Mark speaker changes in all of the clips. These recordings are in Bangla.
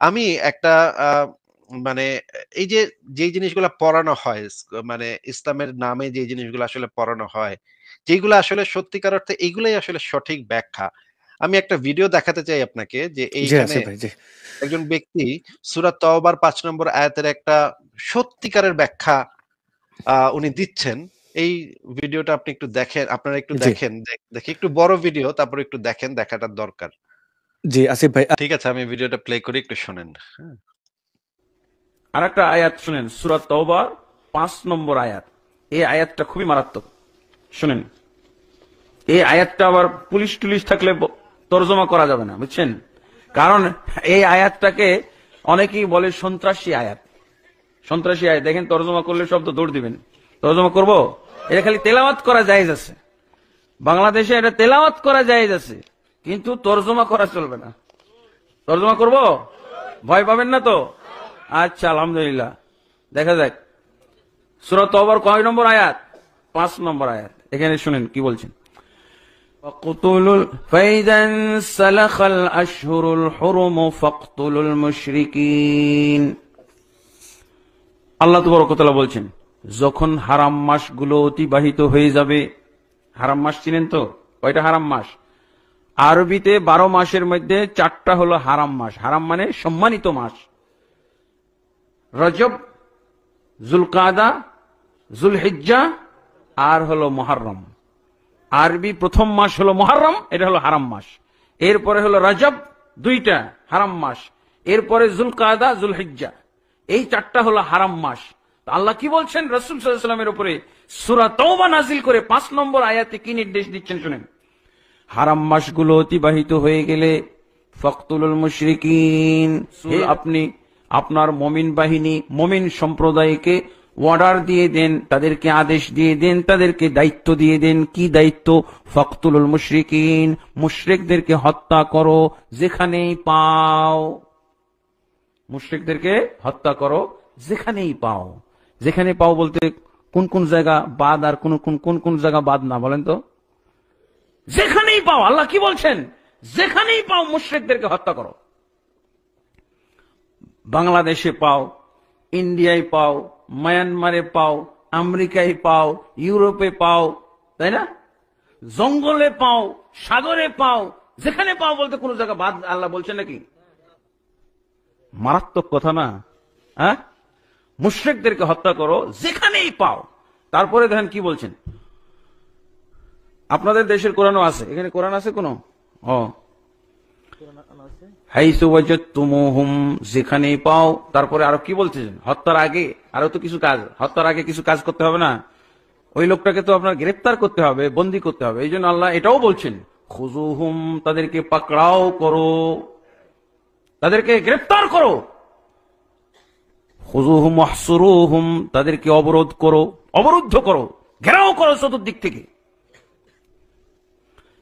Speaker 1: আমি একটা মানে এই যে যেই জিনিসগুলা পড়ানো হয় মানে ইসলামের নামে যে জিনিসগুলো আসলে পড়ানো হয়, যেগুলো আসলে সত্যিকার অর্থে এগুলাই আসলে সঠিক ব্যাখ্যা। আমি একটা ভিডিও দেখাতে চাই আপনাকে যে
Speaker 2: জি
Speaker 1: এইখানে
Speaker 2: আসিফ ভাই, জি।
Speaker 1: একজন ব্যক্তি সূরা তওবার ৫ নম্বর আয়াতের একটা সত্যিকারের ব্যাখ্যা উনি দিচ্ছেন। এই ভিডিওটা আপনি একটু দেখেন, আপনারা একটু
Speaker 2: জি,
Speaker 1: দেখেন। দেখি একটু বড় ভিডিও, তারপরে একটু দেখেন, দেখাটা দরকার।
Speaker 2: জি আসিফ ভাই।
Speaker 1: ঠিক আছে, আমি ভিডিওটা প্লে করি, একটু শোনেন। হ্যাঁ?
Speaker 3: আর একটা আয়াত শুনেন, সূরা তওবার ৫ নম্বর আয়াত। এই আয়াতটা খুবই মারাত্মক, শুনেন। এই আয়াতটা আবার পুলিশ টুলিশ থাকলে তর্জমা করা যাবে না, বুঝছেন? কারণ এই আয়াতটাকে অনেকেই বলে সন্ত্রাসী আয়াত। সন্ত্রাসী আয়াত দেখেন, তর্জমা করলে শব্দ দৌড় দিবেন। তর্জমা করব? এটা খালি তেলাওয়াত করা জায়েজ আছে, বাংলাদেশে এটা তেলাওয়াত করা জায়েজ আছে, কিন্তু তর্জমা করা চলবে না। তর্জমা করব? ভয় পাবেন না তো? আচ্ছা, আলহামদুলিল্লাহ। দেখা যাক সূরা তওবার কয় নম্বর আয়াত? ৫ নম্বর আয়াত। এখানে শুনেন কি বলছেন। فإذا انسلخ الأشهر الحرم فاقتلوا المشركين। আল্লাহ তাবারক ওয়া তাআলা বলছেন, যখন হারাম মাসগুলো অতিবাহিত হয়ে যাবে। হারাম মাস চিনেন তো? কয়টা হারাম মাস? আরবিতে ১২ মাসের মধ্যে ৪টা হলো হারাম মাস। হারাম মানে সম্মানিত মাস। রজব, জুলকাদা, জুলহিজ্জা, আর হলো মুহররম। আরবি প্রথম মাস হলো মুহররম, এটা হলো হারাম মাস। এরপরে হলো রজব, 2টা হারাম মাস। এরপরে জুলকাদা, জুলহিজ্জা, এই 4টা হলো হারাম মাস। আল্লাহ কি বলছেন রাসূল সাল্লাল্লাহু আলাইহি ওয়াসাল্লামের উপরে সূরা তওবা নাজিল করে ৫ নম্বর আয়াতে কি নির্দেশ দিচ্ছেন শুনেন। হারাম মাসগুলো অতিবাহিত হয়ে গেলে ফাকতুলুল মুশরিকিন, আপনি আপনার মুমিন বাহিনী, মুমিন সম্প্রদায়কে অর্ডার দিয়ে দেন, তাদেরকে আদেশ দিয়ে দেন, তাদেরকে দায়িত্ব দিয়ে দেন। কি দায়িত্ব? ফাকতুলুল মুশরিকিন, মুশরিকদেরকে হত্যা করো যেখানেই পাও। মুশরিকদেরকে হত্যা করো যেখানেই পাও। যেখানে পাও বলতে কোন কোন জায়গা বাদ, আর কোন কোন জায়গা বাদ না, বলেন তো? যেখানেই পাও। আল্লাহ কি বলছেন? যেখানেই পাও মুশরিকদেরকে হত্যা করো। বাংলাদেশে পাও, ইন্ডিয়ায় পাও, মায়ানমারে পাও, আমেরিকায় পাও, ইউরোপে পাও, তাই না? জঙ্গলে পাও, সাগরে পাও, যেখানে পাও বলতে কোন জায়গা বাদ আল্লাহ বলছেন নাকি? মারাত্মক কথা না? হ্যাঁ, মুশরিকদেরকে হত্যা করো যেখানেই পাও। তারপরে দেখেন কি বলছেন। আপনাদের দেশের কোরআনও আছে, এখানে কোরআন আছে কোন? ও, হাইসু ওয়াজাদতুমুহুম, যেখানেই পাও। তারপরে আরো কি বলছেন? হত্যার আগে আরো তো কিছু কাজ, হত্যার আগে কিছু কাজ করতে হবে না? ওই লোকটাকে তো আপনার গ্রেফতার করতে হবে, বন্দী করতে হবে। এই জন্য আল্লাহ এটাও বলছেন, খুজুহুম, তাদেরকে পাকড়াও করো, তাদেরকে গ্রেফতার করো। খুজুহুম ওয়াহসুরুহুম, তাদেরকে অবরোধ করো, অবরুদ্ধ করো, ঘেরাও করো চতুর্দিক থেকে।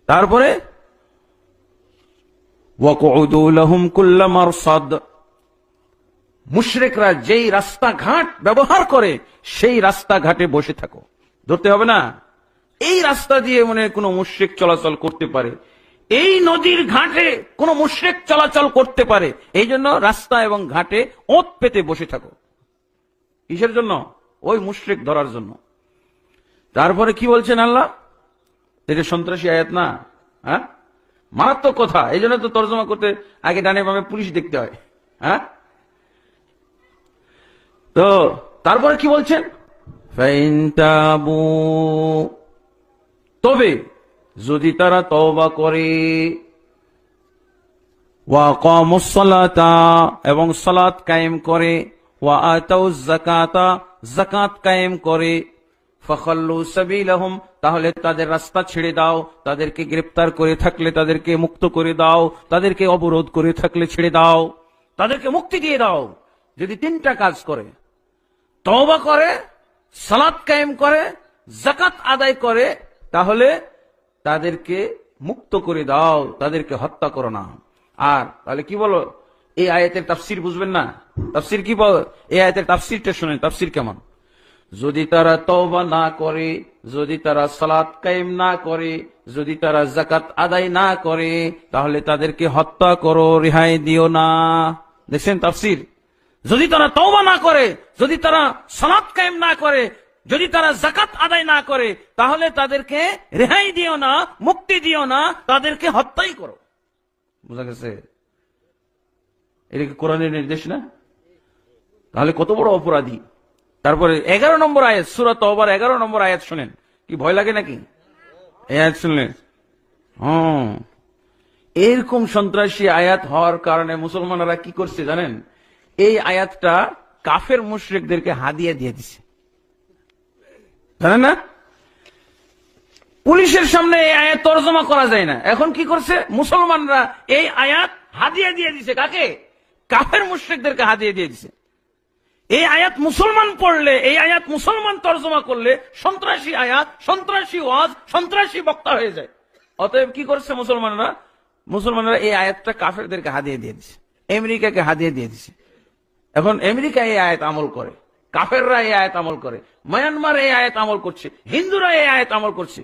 Speaker 3: তারপরে ওয়াকুদু লাহুম কুল্লা মারসাদ, মুশরিকরা যেই রাস্তাঘাট ব্যবহার করে সেই রাস্তাঘাটে বসে থাকো। ধরতে হবে না এই রাস্তা দিয়ে মনে কোনো মুশরিক চলাচল করতে পারে, এই নদীর ঘাটে কোনো মুশরিক চলাচল করতে পারে, এই জন্য রাস্তা এবং ঘাটে ওঁত পেতে বসে থাকো। কিসের জন্য? ওই মুশরিক ধরার জন্য। তারপরে কি বলছেন আল্লাহ? এটা সন্ত্রাসী আয়াত না? হ্যাঁ, মারাত্মক কথা। এই জন্য তো তর্জমা করতে আগে ডানে বামে পুলিশ দেখতে হয়। হ্যাঁ, তো তারপরে কি বলছেন? ফাইন তাবু, তবে যদি তারা তওবা করে, ওয়া আকামুস সালাতা, এবং সালাত কায়েম করে, ওয়া আতাউজ যাকাতা, যাকাত কায়েম করে, ফাখাল্লু সাবিলাহুম, তাহলে তাদের রাস্তা ছেড়ে দাও। তাদেরকে গ্রেফতার করে থাকলে তাদেরকে মুক্ত করে দাও, তাদেরকে অবরোধ করে থাকলে ছেড়ে দাও, তাদেরকে মুক্তি দিয়ে দাও। যদি 3টা কাজ করে, তওবা করে, সালাত কায়েম করে, যাকাত আদায় করে, তাহলে তাদেরকে মুক্ত করে দাও, তাদেরকে হত্যা করো না। আর তাহলে কি বলো? এই আয়াতের তাফসীর বুঝবেন না? তাফসীর কি বল? এই আয়াতের তাফসীরটা শুনেন, তাফসীর কেমন। যদি তারা তওবা না করে, যদি তারা সালাত কায়েম না করে, যদি তারা যাকাত আদায় না করে, তাহলে তাদেরকে হত্যা করো, রেহাই দিও না। দেখছেন তাফসীর? যদি তারা তওবা না করে, যদি তারা সালাত কায়েম না করে, যদি তারা যাকাত আদায় না করে, তাহলে তাদেরকে রেহাই দিও না, মুক্তি দিও না, তাদেরকে হত্যাই করো। বুঝা গেছে? এটা কি কোরআনের নির্দেশ না? তাহলে কত বড় অপরাধী। তারপরে 11 নম্বর আয়াত, সূরা তওবার 11 নম্বর আয়াত শুনেন, কি ভয় লাগে নাকি এই আয়াত শুনলেন? এরকম সন্ত্রাসী আয়াত হওয়ার কারণে মুসলমানরা কি করছে জানেন? এই আয়াতটা কাফের মুশরিকদেরকে হাদিয়া দিয়ে দিছে, জানেন না? পুলিশের সামনে এই আয়াত তর্জমা করা যায় না, এখন কি করছে মুসলমানরা? এই আয়াত হাদিয়া দিয়ে দিছে। কাকে? কাফের মুশরিকদেরকে হাদিয়া দিয়ে দিছে। এই আয়াত মুসলমান পড়লে, এই আয়াত মুসলমান তর্জমা করলে সন্ত্রাসী আয়াত, সন্ত্রাসী ওয়াজ, সন্ত্রাসী বক্তা হয়ে যায়। অতএব কি করছে মুসলমানরা? মুসলমানরা এই আয়াতটা কাফেরদেরকে হাদিয়া দিয়ে দিছে, আমেরিকাকে হাদিয়া দিয়ে দিছে। এখন আমেরিকা এই আয়াত আমল করে, কাফেররা এই আয়াত আমল করে, মায়ানমার এই আয়াত আমল করছে, হিন্দুরা এই আয়াত আমল করছে।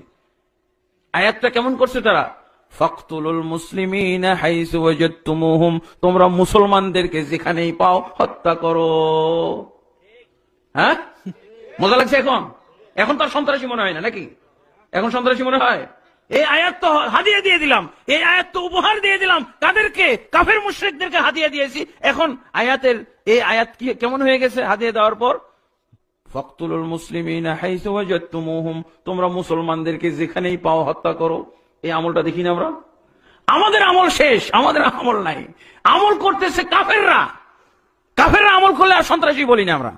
Speaker 3: আয়াতটা কেমন করছে তারা? ফাকতুলুল মুসলিমিনা হাইসু ওয়াজাদতুমুহুম, তোমরা মুসলমানদেরকে যেখানেই পাও হত্যা করো। হ্যাঁ, মজা লাগছে এখন? এখন তার সন্ত্রাসী মনে হয় না নাকি? এখন সন্ত্রাসী মনে হয়? এই আয়াত তো হাদিয়া দিয়ে দিলাম, এই আয়াত তো উপহার দিয়ে দিলাম। কাদেরকে? কাফের মুশরিকদেরকে হাদিয়া দিয়েছি। এখন আয়াতের এই আয়াত কি কেমন হয়ে গেছে হাদিয়া দেওয়ার পর? ফাকতুলুল মুসলিমিনা হাইসু ওয়াজাদতুমুহুম, তোমরা মুসলমানদেরকে যেখানেই পাও হত্যা করো। এই আমলটা দেখি না আমরা? আমাদের আমল শেষ, আমাদের আমল নাই। আমল করতেছে কাফেররা। কাফেররা আমল করলে আর সন্ত্রাসী বলি না আমরা।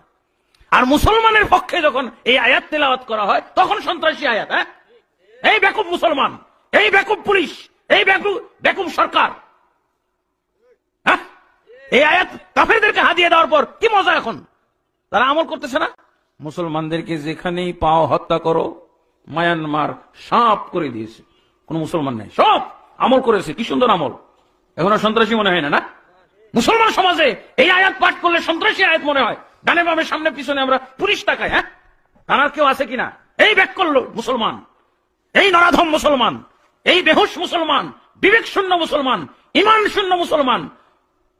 Speaker 3: আর মুসলমানের পক্ষে যখন এই আয়াত তেলাওয়াত করা হয় তখন সন্ত্রাসী আয়াত। হ্যাঁ, এই বেকুব মুসলমান, এই বেকুব পুলিশ, এই বেকুব সরকার। হ্যাঁ, এই আয়াত কাফেরদেরকে হাদিয়া দেওয়ার পর কি মজা এখন? তারা আমল করতেছে না। মুসলমানদেরকে যেখানেই পাও হত্যা করো। মায়ানমার সাপ করে দিয়েছে, কোন মুসলমান নেই, সব আমল করেছে। কি সুন্দর আমল! এখন আর সন্ত্রাসী মনে হয় না? না, মুসলমান সমাজে এই আয়াত পাঠ করলে সন্ত্রাসী আয়াত মনে হয়। ডানে বামে সামনে পিছনে আমরা পুলিশ তাকাই। হ্যাঁ, থানার কেউ আছে কিনা? এই ব্যাক করলো মুসলমান, এই নরাধম মুসলমান, এই বেহুশ মুসলমান, বিবেক শূন্য মুসলমান, ইমান শূন্য মুসলমান,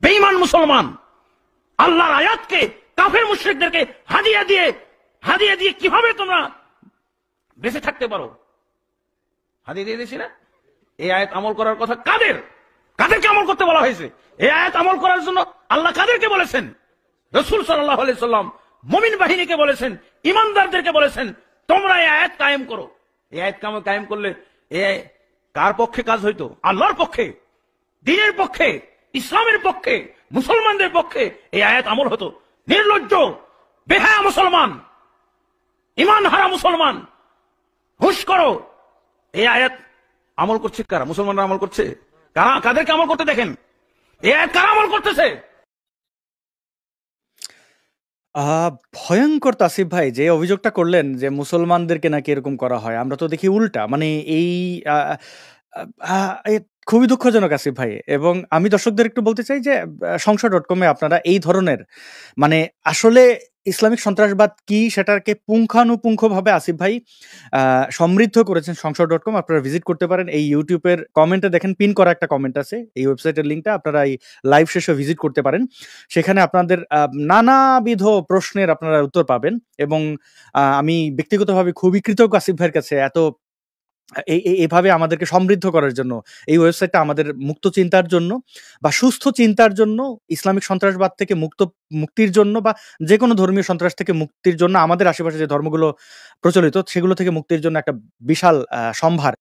Speaker 3: বেঈমান মুসলমান। আল্লাহর আয়াতকে কাফের মুশরিকদেরকে হাদিয়া দিয়ে কিভাবে তোমরা বেঁচে থাকতে পারো? হাদিয়া দিয়ে দিয়েছি না? এই আয়াত আমল করার কথা কাদেরকে আমল করতে বলা হয়েছে? এই আয়াত আমল করার জন্য আল্লাহ কাদেরকে বলেছেন? রাসূল সাল্লাল্লাহু আলাইহি সাল্লাম মুমিন বাহিনীকে বলেছেন, ইমানদারদেরকে বলেছেন, তোমরা এই আয়াত কায়েম করো। এই আয়াত কায়েম করলে এ কার পক্ষে কাজ হইতো? আল্লাহর পক্ষে, দ্বীনের পক্ষে, ইসলামের পক্ষে, মুসলমানদের পক্ষে এই আয়াত আমল হতো। নির্লজ্জ বেহায়া মুসলমান, ইমান হারা মুসলমান, হুশ করো। এই আয়াত আমল করছে কারা? মুসলমানরা আমল করছে। কারা? কাদেরকে আমল করতে দেখেন? এই আয়াত কারা আমল করতেছে?
Speaker 2: ভয়ঙ্কর তাসিফ ভাই যে অভিযোগটা করলেন যে মুসলমানদেরকে নাকি এরকম করা হয়, আমরা তো দেখি উল্টা। মানে এই খুবই দুঃখজনক আসিফ ভাই। এবং আমি দর্শকদের একটু বলতে চাই যে সংশয়.com-এ আপনারা এই ধরনের মানে আসলে ইসলামিক সন্ত্রাসবাদ কি সেটাকে পুঙ্খানুপুঙ্খভাবে আসিফ ভাই সমৃদ্ধ করেছেন সংশয়.com। আপনারা ভিজিট করতে পারেন। এই ইউটিউবের কমেন্টে দেখেন পিন করা একটা কমেন্ট আছে, এই ওয়েবসাইটের লিঙ্কটা আপনারা এই লাইভ শেষে ভিজিট করতে পারেন। সেখানে আপনাদের নানাবিধ প্রশ্নের আপনারা উত্তর পাবেন। এবং আমি ব্যক্তিগতভাবে খুবই কৃতজ্ঞ আসিফ ভাইয়ের কাছে এত এইভাবে আমাদেরকে সমৃদ্ধ করার জন্য। এই ওয়েবসাইটটা আমাদের মুক্ত চিন্তার জন্য বা সুস্থ চিন্তার জন্য, ইসলামিক সন্ত্রাসবাদ থেকে মুক্তির জন্য বা যে কোনো ধর্মীয় সন্ত্রাস থেকে মুক্তির জন্য, আমাদের আশেপাশে যে ধর্মগুলো প্রচলিত সেগুলো থেকে মুক্তির জন্য একটা বিশাল সম্ভার